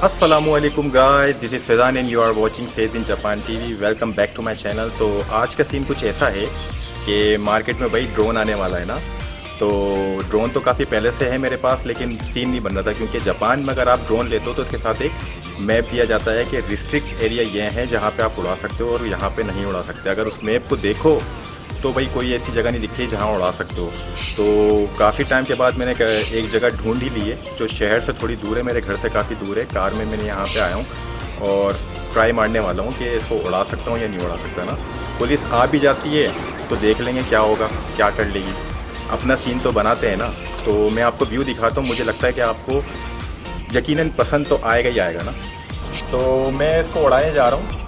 अस्सलामुअलैकुम guys, this is Faizan and you are watching Faiz in Japan TV. Welcome back to my channel. तो आज का scene कुछ ऐसा है कि मार्केट में भाई ड्रोन आने वाला है ना। तो ड्रोन तो काफ़ी पहले से है मेरे पास, लेकिन सीन नहीं बन रहा था क्योंकि जापान में अगर आप ड्रोन लेते हो तो उसके साथ एक मैप दिया जाता है कि रिस्ट्रिक्ट एरिया ये है जहाँ पे आप उड़ा सकते हो और यहाँ पे नहीं उड़ा सकते। अगर उस मैप को देखो तो भाई कोई ऐसी जगह नहीं दिखती जहाँ उड़ा सकते हो। तो काफ़ी टाइम के बाद मैंने एक जगह ढूंढ ही ली है जो शहर से थोड़ी दूर है, मेरे घर से काफ़ी दूर है। कार में मैंने यहाँ पे आया हूँ और ट्राई मारने वाला हूँ कि इसको उड़ा सकता हूँ या नहीं उड़ा सकता ना। पुलिस आ भी जाती है तो देख लेंगे क्या होगा, क्या कर लेगी। अपना सीन तो बनाते हैं ना। तो मैं आपको व्यू दिखाता हूँ, मुझे लगता है कि आपको यकीनन पसंद तो आएगा ही आएगा ना। तो मैं इसको उड़ाने जा रहा हूँ।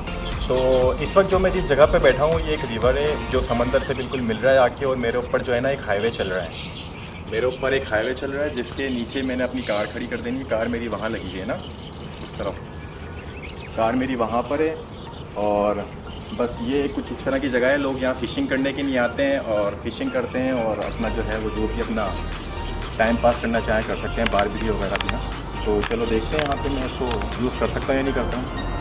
तो इस वक्त जो मैं जिस जगह पे बैठा हूँ ये एक रिवर है जो समंदर से बिल्कुल मिल रहा है आके, और मेरे ऊपर जो है ना एक हाईवे चल रहा है। मेरे ऊपर एक हाईवे चल रहा है जिसके नीचे मैंने अपनी कार खड़ी कर देनी है। कार मेरी वहाँ लगी है ना, उस तरफ कार मेरी वहाँ पर है। और बस ये कुछ इस तरह की जगह है। लोग यहाँ फ़िशिंग करने के लिए आते हैं और फ़िशिंग करते हैं और अपना जो है वो जो भी अपना टाइम पास करना चाहें कर सकते हैं, बारबेक्यू वगैरह भी ना। तो चलो देखते हैं यहाँ पे मैं इसको यूज़ कर सकता हूँ या नहीं करता हूँ।